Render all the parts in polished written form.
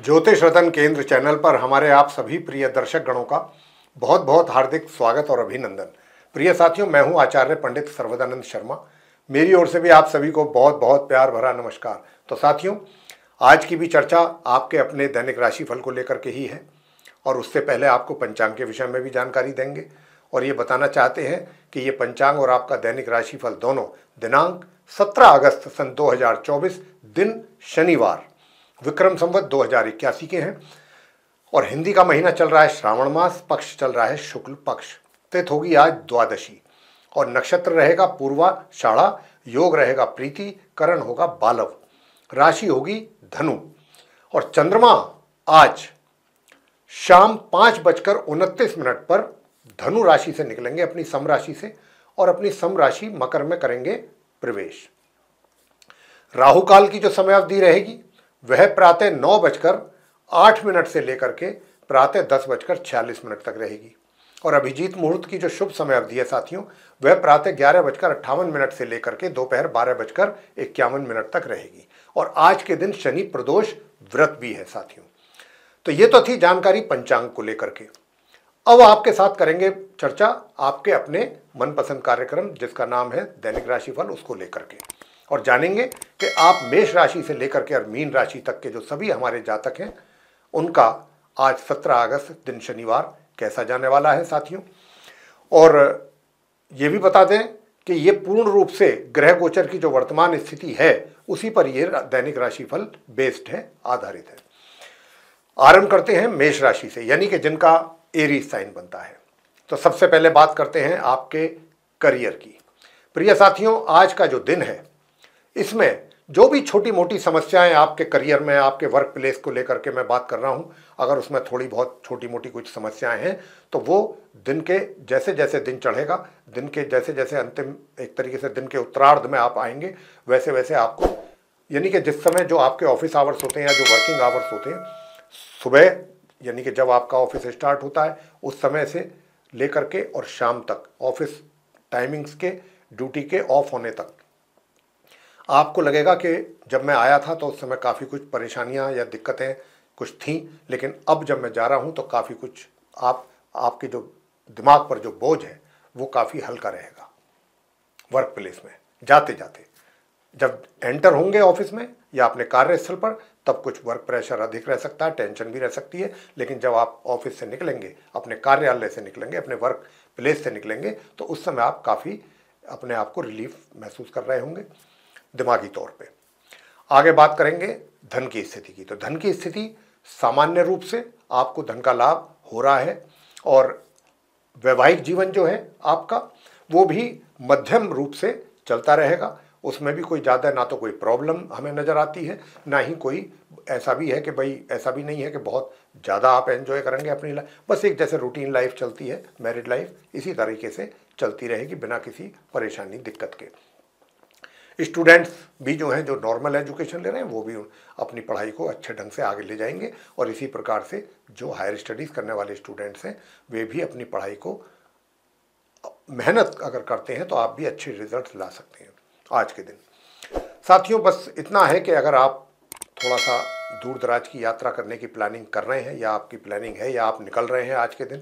ज्योतिष रतन केंद्र चैनल पर हमारे आप सभी प्रिय दर्शक गणों का बहुत बहुत हार्दिक स्वागत और अभिनंदन। प्रिय साथियों, मैं हूं आचार्य पंडित सर्वदानंद शर्मा। मेरी ओर से भी आप सभी को बहुत बहुत प्यार भरा नमस्कार। तो साथियों, आज की भी चर्चा आपके अपने दैनिक राशिफल को लेकर के ही है और उससे पहले आपको पंचांग के विषय में भी जानकारी देंगे और ये बताना चाहते हैं कि ये पंचांग और आपका दैनिक राशिफल दोनों दिनांक 17 अगस्त सन 2024 दिन शनिवार विक्रम संवत 2081 के हैं और हिंदी का महीना चल रहा है श्रावण मास, पक्ष चल रहा है शुक्ल पक्ष। तिथि होगी आज द्वादशी और नक्षत्र रहेगा पूर्वाषाढ़ा, योग रहेगा प्रीति, करण होगा बालव, राशि होगी धनु और चंद्रमा आज शाम 5:29 पर धनु राशि से निकलेंगे अपनी सम राशि से और अपनी सम राशि मकर में करेंगे प्रवेश। राहु काल की जो समय अवधि रहेगी वह प्रातः 9:08 से लेकर के प्रातः 10:46 तक रहेगी और अभिजीत मुहूर्त की जो शुभ समय अवधि है साथियों, वह प्रातः 11:58 से लेकर के दोपहर 12:51 तक रहेगी और आज के दिन शनि प्रदोष व्रत भी है साथियों। तो ये तो थी जानकारी पंचांग को लेकर के। अब आपके साथ करेंगे चर्चा आपके अपने मनपसंद कार्यक्रम जिसका नाम है दैनिक राशिफल, उसको लेकर के और जानेंगे कि आप मेष राशि से लेकर के और मीन राशि तक के जो सभी हमारे जातक हैं उनका आज 17 अगस्त दिन शनिवार कैसा जाने वाला है साथियों। और ये भी बता दें कि ये पूर्ण रूप से ग्रह गोचर की जो वर्तमान स्थिति है उसी पर ये दैनिक राशिफल बेस्ड है, आधारित है। आरंभ करते हैं मेष राशि से, यानी कि जिनका एरीज साइन बनता है। तो सबसे पहले बात करते हैं आपके करियर की। प्रिय साथियों, आज का जो दिन है इसमें जो भी छोटी मोटी समस्याएं आपके करियर में, आपके वर्क प्लेस को लेकर के मैं बात कर रहा हूं, अगर उसमें थोड़ी बहुत छोटी मोटी कुछ समस्याएं हैं तो वो दिन के जैसे जैसे दिन चढ़ेगा, दिन के जैसे जैसे अंतिम एक तरीके से दिन के उत्तरार्ध में आप आएंगे वैसे वैसे आपको, यानी कि जिस समय जो आपके ऑफिस आवर्स होते हैं या जो वर्किंग आवर्स होते हैं, सुबह यानी कि जब आपका ऑफिस स्टार्ट होता है उस समय से लेकर के और शाम तक ऑफिस टाइमिंग्स के, ड्यूटी के ऑफ होने तक आपको लगेगा कि जब मैं आया था तो उस समय काफ़ी कुछ परेशानियां या दिक्कतें कुछ थीं, लेकिन अब जब मैं जा रहा हूं तो काफ़ी कुछ आपके जो दिमाग पर जो बोझ है वो काफ़ी हल्का रहेगा। वर्क प्लेस में जाते जाते जब एंटर होंगे ऑफिस में या अपने कार्यस्थल पर तब कुछ वर्क प्रेशर अधिक रह सकता है, टेंशन भी रह सकती है, लेकिन जब आप ऑफिस से निकलेंगे, अपने कार्यालय से निकलेंगे, अपने वर्क प्लेस से निकलेंगे तो उस समय आप काफ़ी अपने आप को रिलीफ महसूस कर रहे होंगे दिमागी तौर पे। आगे बात करेंगे धन की स्थिति की। तो धन की स्थिति सामान्य रूप से आपको धन का लाभ हो रहा है और वैवाहिक जीवन जो है आपका वो भी मध्यम रूप से चलता रहेगा। उसमें भी कोई ज़्यादा ना तो कोई प्रॉब्लम हमें नज़र आती है, ना ही कोई ऐसा भी है कि भाई ऐसा भी नहीं है कि बहुत ज़्यादा आप एंजॉय करेंगे अपनी लाइफ। बस एक जैसे रूटीन लाइफ चलती है, मैरिड लाइफ, इसी तरीके से चलती रहेगी बिना किसी परेशानी दिक्कत के। स्टूडेंट्स भी जो हैं, जो नॉर्मल एजुकेशन ले रहे हैं, वो भी अपनी पढ़ाई को अच्छे ढंग से आगे ले जाएंगे और इसी प्रकार से जो हायर स्टडीज़ करने वाले स्टूडेंट्स हैं वे भी अपनी पढ़ाई को मेहनत अगर करते हैं तो आप भी अच्छे रिजल्ट ला सकते हैं आज के दिन। साथियों, बस इतना है कि अगर आप थोड़ा सा दूर दराज की यात्रा करने की प्लानिंग कर रहे हैं या आपकी प्लानिंग है या आप निकल रहे हैं आज के दिन,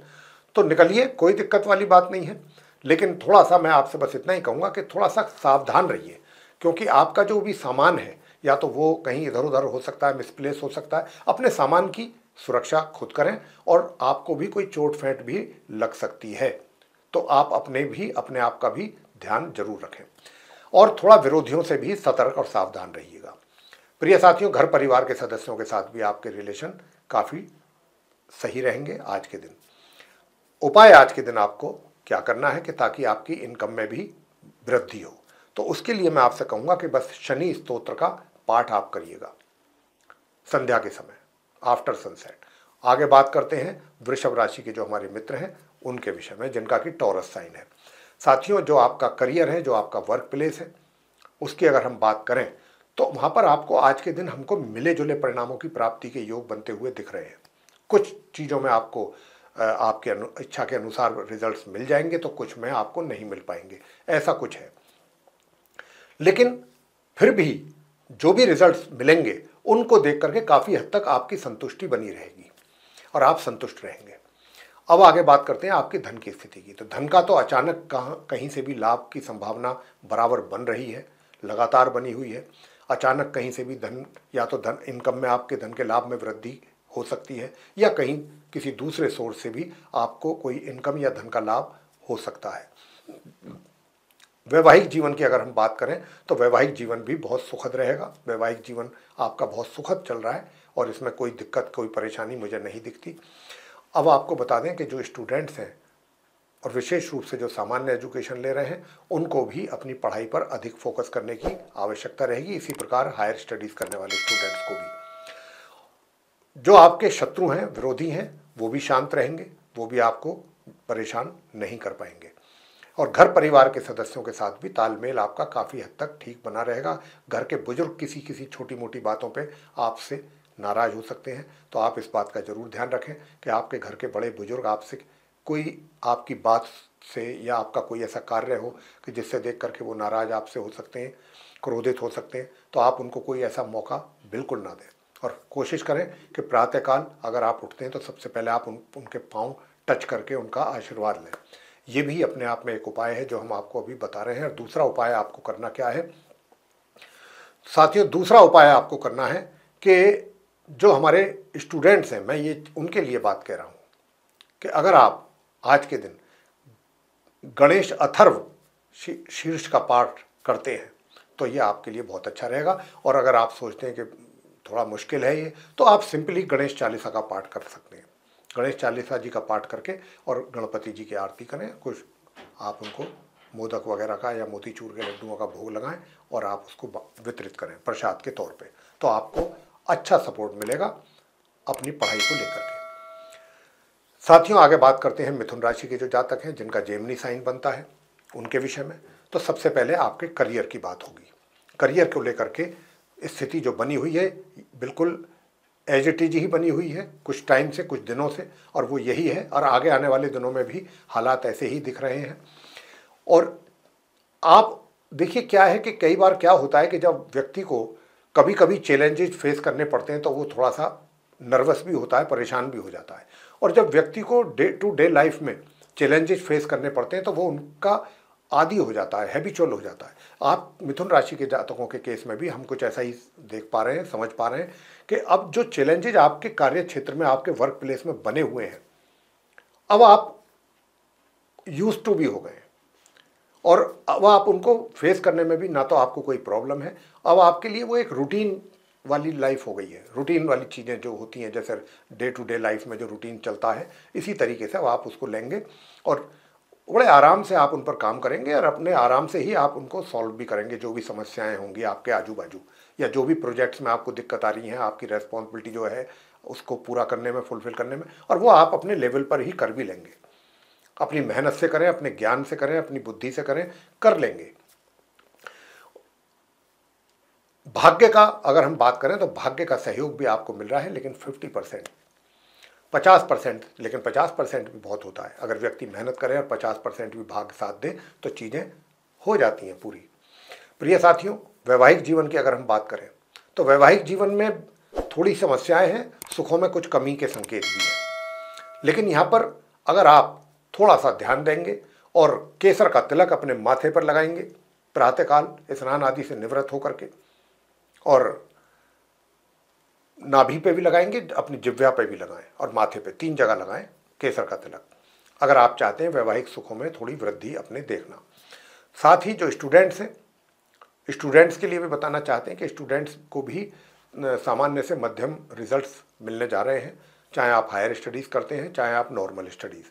तो निकलिए, कोई दिक्कत वाली बात नहीं है। लेकिन थोड़ा सा मैं आपसे बस इतना ही कहूँगा कि थोड़ा सा सावधान रहिए, क्योंकि आपका जो भी सामान है या तो वो कहीं इधर उधर हो सकता है, मिसप्लेस हो सकता है। अपने सामान की सुरक्षा खुद करें और आपको भी कोई चोट फेंट भी लग सकती है, तो आप अपने आप का भी ध्यान जरूर रखें और थोड़ा विरोधियों से भी सतर्क और सावधान रहिएगा। प्रिय साथियों, घर परिवार के सदस्यों के साथ भी आपके रिलेशन काफ़ी सही रहेंगे आज के दिन। उपाय आज के दिन आपको क्या करना है कि ताकि आपकी इनकम में भी वृद्धि हो, तो उसके लिए मैं आपसे कहूँगा कि बस शनि स्तोत्र का पाठ आप करिएगा संध्या के समय, आफ्टर सनसेट। आगे बात करते हैं वृषभ राशि के जो हमारे मित्र हैं उनके विषय में, जिनका कि टॉरस साइन है। साथियों, जो आपका करियर है, जो आपका वर्क प्लेस है, उसकी अगर हम बात करें तो वहाँ पर आपको आज के दिन हमको मिले जुले परिणामों की प्राप्ति के योग बनते हुए दिख रहे हैं। कुछ चीज़ों में आपको आपके इच्छा के अनुसार रिजल्ट्स मिल जाएंगे तो कुछ में आपको नहीं मिल पाएंगे, ऐसा कुछ है। लेकिन फिर भी जो भी रिजल्ट्स मिलेंगे उनको देख करके काफ़ी हद तक आपकी संतुष्टि बनी रहेगी और आप संतुष्ट रहेंगे। अब आगे बात करते हैं आपकी धन की स्थिति की। तो धन का तो अचानक कहीं से भी लाभ की संभावना बराबर बन रही है, लगातार बनी हुई है। अचानक कहीं से भी धन, या तो धन इनकम में आपके धन के लाभ में वृद्धि हो सकती है, या कहीं किसी दूसरे सोर्स से भी आपको कोई इनकम या धन का लाभ हो सकता है। वैवाहिक जीवन की अगर हम बात करें तो वैवाहिक जीवन भी बहुत सुखद रहेगा। वैवाहिक जीवन आपका बहुत सुखद चल रहा है और इसमें कोई दिक्कत, कोई परेशानी मुझे नहीं दिखती। अब आपको बता दें कि जो स्टूडेंट्स हैं और विशेष रूप से जो सामान्य एजुकेशन ले रहे हैं, उनको भी अपनी पढ़ाई पर अधिक फोकस करने की आवश्यकता रहेगी। इसी प्रकार हायर स्टडीज़ करने वाले स्टूडेंट्स को भी। जो आपके शत्रु हैं, विरोधी हैं, वो भी शांत रहेंगे, वो भी आपको परेशान नहीं कर पाएंगे। और घर परिवार के सदस्यों के साथ भी तालमेल आपका काफ़ी हद तक ठीक बना रहेगा। घर के बुजुर्ग किसी किसी छोटी मोटी बातों पे आपसे नाराज़ हो सकते हैं, तो आप इस बात का ज़रूर ध्यान रखें कि आपके घर के बड़े बुजुर्ग आपसे कोई आपकी बात से या आपका कोई ऐसा कार्य हो कि जिससे देख करके वो नाराज़ आपसे हो सकते हैं, क्रोधित हो सकते हैं, तो आप उनको कोई ऐसा मौका बिल्कुल ना दें। और कोशिश करें कि प्रातःकाल अगर आप उठते हैं तो सबसे पहले आप उनके पाँव टच करके उनका आशीर्वाद लें। ये भी अपने आप में एक उपाय है जो हम आपको अभी बता रहे हैं। और दूसरा उपाय आपको करना क्या है साथियों? दूसरा उपाय आपको करना है कि जो हमारे स्टूडेंट्स हैं, मैं ये उनके लिए बात कह रहा हूँ कि अगर आप आज के दिन गणेश अथर्व शीर्ष का पाठ करते हैं तो ये आपके लिए बहुत अच्छा रहेगा। और अगर आप सोचते हैं कि थोड़ा मुश्किल है ये, तो आप सिंपली गणेश चालीसा का पाठ कर सकते हैं। गणेश चालीसा जी का पाठ करके और गणपति जी की आरती करें, कुछ आप उनको मोदक वगैरह का या मोतीचूर के लड्डुओं का भोग लगाएं और आप उसको वितरित करें प्रसाद के तौर पे, तो आपको अच्छा सपोर्ट मिलेगा अपनी पढ़ाई को लेकर के। साथियों, आगे बात करते हैं मिथुन राशि के जो जातक हैं जिनका जेमिनी साइन बनता है उनके विषय में। तो सबसे पहले आपके करियर की बात होगी। करियर को लेकर के स्थिति जो बनी हुई है बिल्कुल एज इट इज ही बनी हुई है कुछ टाइम से, कुछ दिनों से, और वो यही है और आगे आने वाले दिनों में भी हालात ऐसे ही दिख रहे हैं। और आप देखिए क्या है कि कई बार क्या होता है कि जब व्यक्ति को कभी कभी चैलेंजेस फेस करने पड़ते हैं तो वो थोड़ा सा नर्वस भी होता है, परेशान भी हो जाता है। और जब व्यक्ति को डे टू डे लाइफ में चैलेंजेस फेस करने पड़ते हैं तो वो उनका आदी हो जाता है, हैबिचुअल हो जाता है। आप मिथुन राशि के जातकों के केस में भी हम कुछ ऐसा ही देख पा रहे हैं, समझ पा रहे हैं कि अब जो चैलेंजेज आपके कार्य क्षेत्र में, आपके वर्क प्लेस में बने हुए हैं, अब आप यूज्ड टू भी हो गए और अब आप उनको फेस करने में भी ना तो आपको कोई प्रॉब्लम है। अब आपके लिए वो एक रूटीन वाली लाइफ हो गई है। रूटीन वाली चीज़ें जो होती हैं, जैसे डे टू डे लाइफ में जो रूटीन चलता है, इसी तरीके से अब आप उसको लेंगे और बड़े आराम से आप उन पर काम करेंगे और अपने आराम से ही आप उनको सॉल्व भी करेंगे। जो भी समस्याएं होंगी आपके आजू बाजू या जो भी प्रोजेक्ट्स में आपको दिक्कत आ रही हैं, आपकी रेस्पॉन्सिबिलिटी जो है उसको पूरा करने में, फुलफिल करने में, और वो आप अपने लेवल पर ही कर भी लेंगे। अपनी मेहनत से करें, अपने ज्ञान से करें, अपनी बुद्धि से करें, कर लेंगे। भाग्य का अगर हम बात करें तो भाग्य का सहयोग भी आपको मिल रहा है, लेकिन 50%, 50%, लेकिन 50% भी बहुत होता है। अगर व्यक्ति मेहनत करे और 50% भी भाग्य साथ दे तो चीज़ें हो जाती हैं पूरी। प्रिय साथियों, वैवाहिक जीवन की अगर हम बात करें तो वैवाहिक जीवन में थोड़ी समस्याएं हैं, सुखों में कुछ कमी के संकेत भी हैं। लेकिन यहाँ पर अगर आप थोड़ा सा ध्यान देंगे और केसर का तिलक अपने माथे पर लगाएंगे प्रातःकाल स्नान आदि से निवृत्त होकर के, और नाभि पे भी लगाएंगे, अपनी जिह्वा पे भी लगाएं और माथे पे 3 जगह लगाएं केसर का तिलक, अगर आप चाहते हैं वैवाहिक सुखों में थोड़ी वृद्धि अपने देखना। साथ ही जो स्टूडेंट्स हैं, स्टूडेंट्स के लिए भी बताना चाहते हैं कि स्टूडेंट्स को भी सामान्य से मध्यम रिजल्ट्स मिलने जा रहे हैं, चाहे आप हायर स्टडीज़ करते हैं, चाहे आप नॉर्मल स्टडीज़।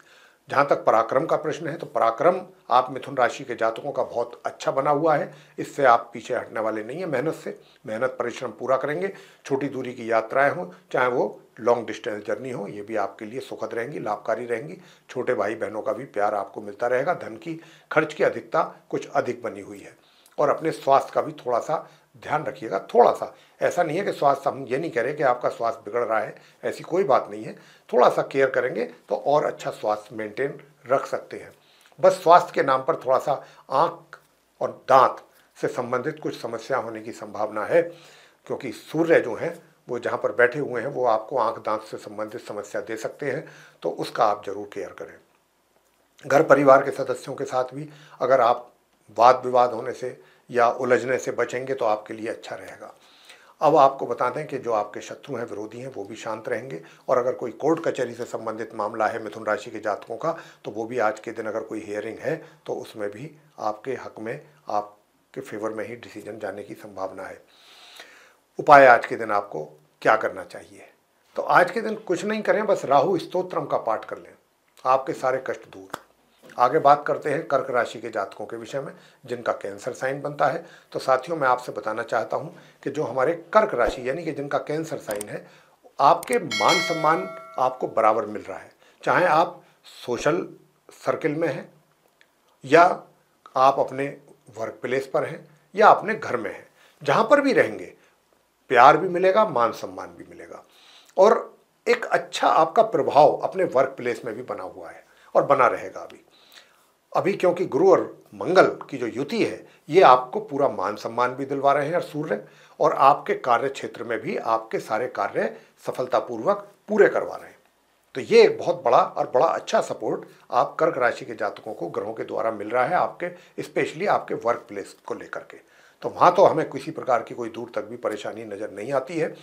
जहाँ तक पराक्रम का प्रश्न है तो पराक्रम आप मिथुन राशि के जातकों का बहुत अच्छा बना हुआ है, इससे आप पीछे हटने वाले नहीं हैं। मेहनत से, मेहनत परिश्रम पूरा करेंगे। छोटी दूरी की यात्राएं हों, चाहे वो लॉन्ग डिस्टेंस जर्नी हो, ये भी आपके लिए सुखद रहेंगी, लाभकारी रहेंगी। छोटे भाई बहनों का भी प्यार आपको मिलता रहेगा। धन की खर्च की अधिकता कुछ अधिक बनी हुई है और अपने स्वास्थ्य का भी थोड़ा सा ध्यान रखिएगा। थोड़ा सा, ऐसा नहीं है कि स्वास्थ्य, हम ये नहीं कह रहे कि आपका स्वास्थ्य बिगड़ रहा है, ऐसी कोई बात नहीं है। थोड़ा सा केयर करेंगे तो और अच्छा स्वास्थ्य मेंटेन रख सकते हैं। बस स्वास्थ्य के नाम पर थोड़ा सा आँख और दांत से संबंधित कुछ समस्या होने की संभावना है। क्योंकि सूर्य जो हैं वो जहाँ पर बैठे हुए हैं वो आपको आंख दांत से संबंधित समस्या दे सकते हैं, तो उसका आप जरूर केयर करें। घर परिवार के सदस्यों के साथ भी अगर आप वाद विवाद होने से या उलझने से बचेंगे तो आपके लिए अच्छा रहेगा। अब आपको बता दें कि जो आपके शत्रु हैं, विरोधी हैं, वो भी शांत रहेंगे। और अगर कोई कोर्ट कचहरी से संबंधित मामला है मिथुन राशि के जातकों का, तो वो भी आज के दिन अगर कोई हियरिंग है तो उसमें भी आपके हक में, आपके फेवर में ही डिसीजन जाने की संभावना है। उपाय आज के दिन आपको क्या करना चाहिए? तो आज के दिन कुछ नहीं करें, बस राहु स्तोत्रम का पाठ कर लें, आपके सारे कष्ट दूर। आगे बात करते हैं कर्क राशि के जातकों के विषय में, जिनका कैंसर साइन बनता है। तो साथियों, मैं आपसे बताना चाहता हूं कि जो हमारे कर्क राशि यानी कि जिनका कैंसर साइन है, आपके मान सम्मान आपको बराबर मिल रहा है, चाहे आप सोशल सर्किल में हैं या आप अपने वर्क प्लेस पर हैं या अपने घर में हैं। जहां पर भी रहेंगे प्यार भी मिलेगा, मान सम्मान भी मिलेगा, और एक अच्छा आपका प्रभाव अपने वर्क प्लेस में भी बना हुआ है और बना रहेगा। अभी क्योंकि गुरु और मंगल की जो युति है, ये आपको पूरा मान सम्मान भी दिलवा रहे हैं और सूर्य, और आपके कार्य क्षेत्र में भी आपके सारे कार्य सफलतापूर्वक पूरे करवा रहे हैं। तो ये एक बहुत बड़ा और बड़ा अच्छा सपोर्ट आप कर्क राशि के जातकों को ग्रहों के द्वारा मिल रहा है, आपके स्पेशली आपके वर्क प्लेस को लेकर के। तो वहाँ तो हमें किसी प्रकार की कोई दूर तक भी परेशानी नज़र नहीं आती है।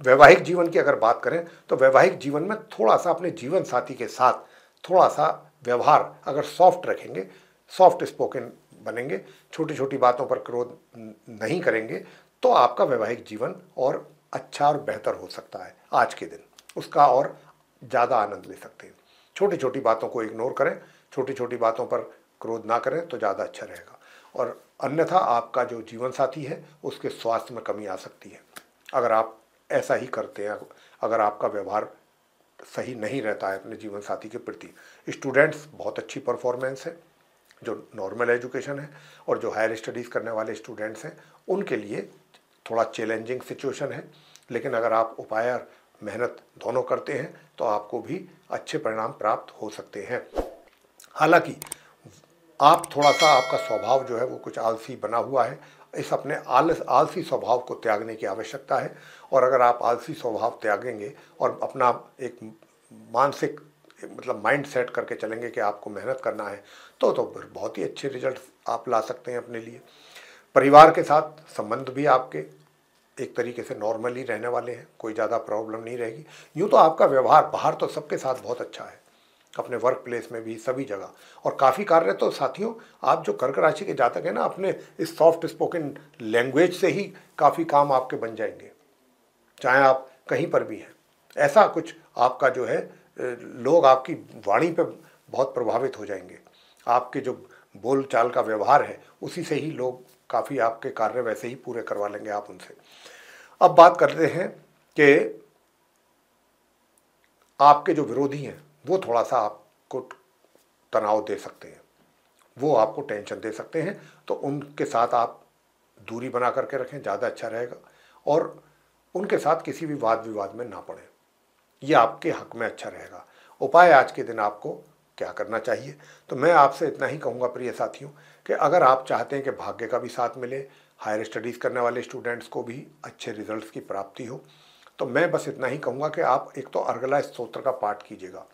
वैवाहिक जीवन की अगर बात करें तो वैवाहिक जीवन में थोड़ा सा अपने जीवन साथी के साथ थोड़ा सा व्यवहार अगर सॉफ्ट रखेंगे, सॉफ्ट स्पोकन बनेंगे, छोटी छोटी बातों पर क्रोध नहीं करेंगे, तो आपका वैवाहिक जीवन और अच्छा और बेहतर हो सकता है। आज के दिन उसका और ज़्यादा आनंद ले सकते हैं। छोटी छोटी बातों को इग्नोर करें, छोटी छोटी बातों पर क्रोध ना करें तो ज़्यादा अच्छा रहेगा। और अन्यथा आपका जो जीवन साथी है उसके स्वास्थ्य में कमी आ सकती है अगर आप ऐसा ही करते हैं, अगर आपका व्यवहार सही नहीं रहता है अपने जीवन साथी के प्रति। स्टूडेंट्स बहुत अच्छी परफॉर्मेंस है, जो नॉर्मल एजुकेशन है, और जो हायर स्टडीज़ करने वाले स्टूडेंट्स हैं उनके लिए थोड़ा चैलेंजिंग सिचुएशन है। लेकिन अगर आप उपाय और मेहनत दोनों करते हैं तो आपको भी अच्छे परिणाम प्राप्त हो सकते हैं। हालांकि आप थोड़ा सा, आपका स्वभाव जो है वो कुछ आलसी बना हुआ है, इस अपने आलसी स्वभाव को त्यागने की आवश्यकता है। और अगर आप आलसी स्वभाव त्यागेंगे और अपना एक मानसिक मतलब माइंड सेट करके चलेंगे कि आपको मेहनत करना है, तो फिर बहुत ही अच्छे रिजल्ट आप ला सकते हैं अपने लिए। परिवार के साथ संबंध भी आपके एक तरीके से नॉर्मली रहने वाले हैं, कोई ज़्यादा प्रॉब्लम नहीं रहेगी। यूँ तो आपका व्यवहार बाहर तो सबके साथ बहुत अच्छा है, अपने वर्क प्लेस में भी, सभी जगह, और काफ़ी कार्य तो साथियों आप जो कर्क राशि के जातक हैं ना, अपने इस सॉफ्ट स्पोकन लैंग्वेज से ही काफ़ी काम आपके बन जाएंगे, चाहे आप कहीं पर भी हैं। ऐसा कुछ आपका जो है, लोग आपकी वाणी पे बहुत प्रभावित हो जाएंगे। आपके जो बोल चाल का व्यवहार है उसी से ही लोग काफ़ी आपके कार्य वैसे ही पूरे करवा लेंगे आप उनसे। अब बात करते हैं कि आपके जो विरोधी हैं वो थोड़ा सा आपको तनाव दे सकते हैं, वो आपको टेंशन दे सकते हैं, तो उनके साथ आप दूरी बना करके रखें, ज़्यादा अच्छा रहेगा। और उनके साथ किसी भी वाद विवाद में ना पड़ें, ये आपके हक में अच्छा रहेगा। उपाय आज के दिन आपको क्या करना चाहिए? तो मैं आपसे इतना ही कहूँगा प्रिय साथियों कि अगर आप चाहते हैं कि भाग्य का भी साथ मिले, हायर स्टडीज़ करने वाले स्टूडेंट्स को भी अच्छे रिजल्ट्स की प्राप्ति हो, तो मैं बस इतना ही कहूँगा कि आप एक तो अर्गला स्तोत्र का पाठ कीजिएगा,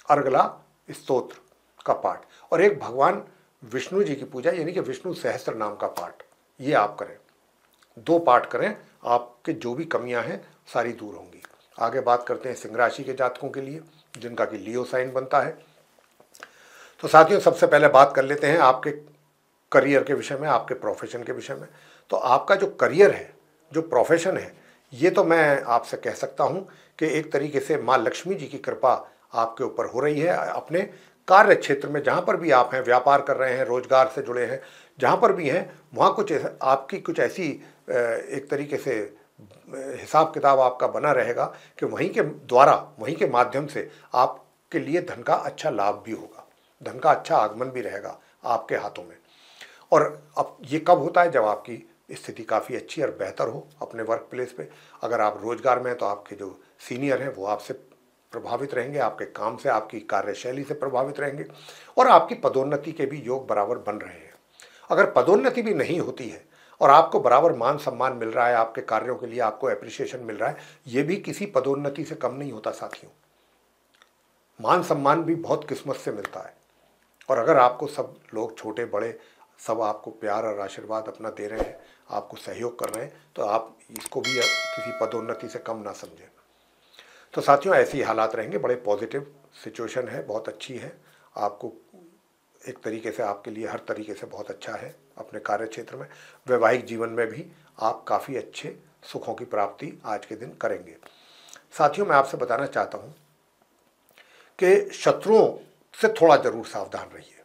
अर्गला स्तोत्र का पाठ, और एक भगवान विष्णु जी की पूजा यानी कि विष्णु सहस्त्र नाम का पाठ, ये आप करें। 2 पाठ करें, आपके जो भी कमियां हैं सारी दूर होंगी। आगे बात करते हैं सिंह राशि के जातकों के लिए, जिनका कि लियो साइन बनता है। तो साथियों, सबसे पहले बात कर लेते हैं आपके करियर के विषय में, आपके प्रोफेशन के विषय में। तो आपका जो करियर है, जो प्रोफेशन है, ये तो मैं आपसे कह सकता हूँ कि एक तरीके से माँ लक्ष्मी जी की कृपा आपके ऊपर हो रही है। अपने कार्य क्षेत्र में जहाँ पर भी आप हैं, व्यापार कर रहे हैं, रोजगार से जुड़े हैं, जहाँ पर भी हैं, वहाँ कुछ आपकी कुछ ऐसी एक तरीके से हिसाब किताब आपका बना रहेगा कि वहीं के द्वारा, वहीं के माध्यम से आपके लिए धन का अच्छा लाभ भी होगा, धन का अच्छा आगमन भी रहेगा आपके हाथों में। और अब ये कब होता है? जब आपकी स्थिति काफ़ी अच्छी और बेहतर हो अपने वर्क प्लेस पे। अगर आप रोजगार में हैं तो आपके जो सीनियर हैं वो आपसे प्रभावित रहेंगे, आपके काम से, आपकी कार्यशैली से प्रभावित रहेंगे, और आपकी पदोन्नति के भी योग बराबर बन रहे हैं। अगर पदोन्नति भी नहीं होती है और आपको बराबर मान सम्मान मिल रहा है, आपके कार्यों के लिए आपको एप्रिसिएशन मिल रहा है, ये भी किसी पदोन्नति से कम नहीं होता साथियों। मान सम्मान भी बहुत किस्मत से मिलता है। और अगर आपको सब लोग छोटे बड़े सब आपको प्यार और आशीर्वाद अपना दे रहे हैं, आपको सहयोग कर रहे हैं, तो आप इसको भी किसी पदोन्नति से कम ना समझें। तो साथियों, ऐसे ही हालात रहेंगे, बड़े पॉजिटिव सिचुएशन है, बहुत अच्छी है। आपको एक तरीके से आपके लिए हर तरीके से बहुत अच्छा है अपने कार्य क्षेत्र में। वैवाहिक जीवन में भी आप काफ़ी अच्छे सुखों की प्राप्ति आज के दिन करेंगे। साथियों, मैं आपसे बताना चाहता हूँ कि शत्रुओं से थोड़ा ज़रूर सावधान रहिए।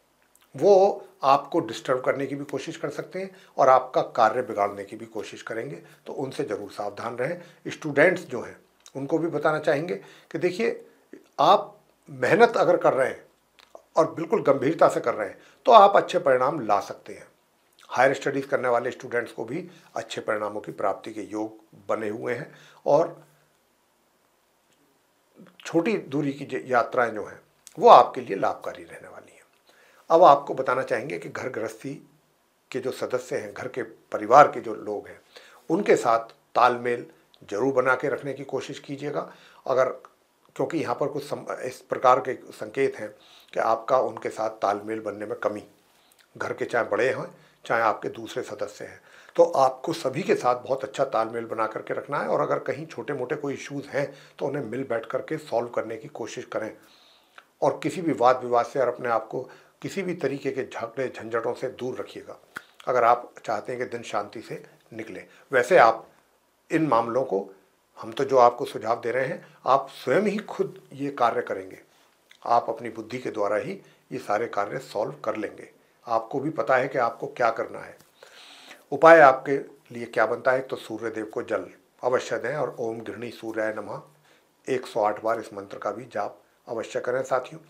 वो आपको डिस्टर्ब करने की भी कोशिश कर सकते हैं और आपका कार्य बिगाड़ने की भी कोशिश करेंगे, तो उनसे ज़रूर सावधान रहें। स्टूडेंट्स जो हैं उनको भी बताना चाहेंगे कि देखिए, आप मेहनत अगर कर रहे हैं और बिल्कुल गंभीरता से कर रहे हैं तो आप अच्छे परिणाम ला सकते हैं। हायर स्टडीज़ करने वाले स्टूडेंट्स को भी अच्छे परिणामों की प्राप्ति के योग बने हुए हैं और छोटी दूरी की यात्राएं जो हैं वो आपके लिए लाभकारी रहने वाली हैं। अब आपको बताना चाहेंगे कि घर गृहस्थी के जो सदस्य हैं, घर के परिवार के जो लोग हैं, उनके साथ तालमेल जरूर बना के रखने की कोशिश कीजिएगा। अगर क्योंकि यहाँ पर कुछ इस प्रकार के संकेत हैं कि आपका उनके साथ तालमेल बनने में कमी, घर के चाहे बड़े हैं चाहे आपके दूसरे सदस्य हैं, तो आपको सभी के साथ बहुत अच्छा तालमेल बना करके रखना है। और अगर कहीं छोटे मोटे कोई इश्यूज़ हैं तो उन्हें मिल बैठ करके सॉल्व करने की कोशिश करें और किसी भी वाद विवाद से और अपने आप को किसी भी तरीके के झगड़े झंझटों से दूर रखिएगा, अगर आप चाहते हैं कि दिन शांति से निकले। वैसे आप इन मामलों को, हम तो जो आपको सुझाव दे रहे हैं, आप स्वयं ही खुद ये कार्य करेंगे। आप अपनी बुद्धि के द्वारा ही ये सारे कार्य सॉल्व कर लेंगे। आपको भी पता है कि आपको क्या करना है। उपाय आपके लिए क्या बनता है, तो सूर्य देव को जल अवश्य दें और ओम गृहिणी सूर्याय नमः 108 बार इस मंत्र का भी जाप अवश्य करें साथियों।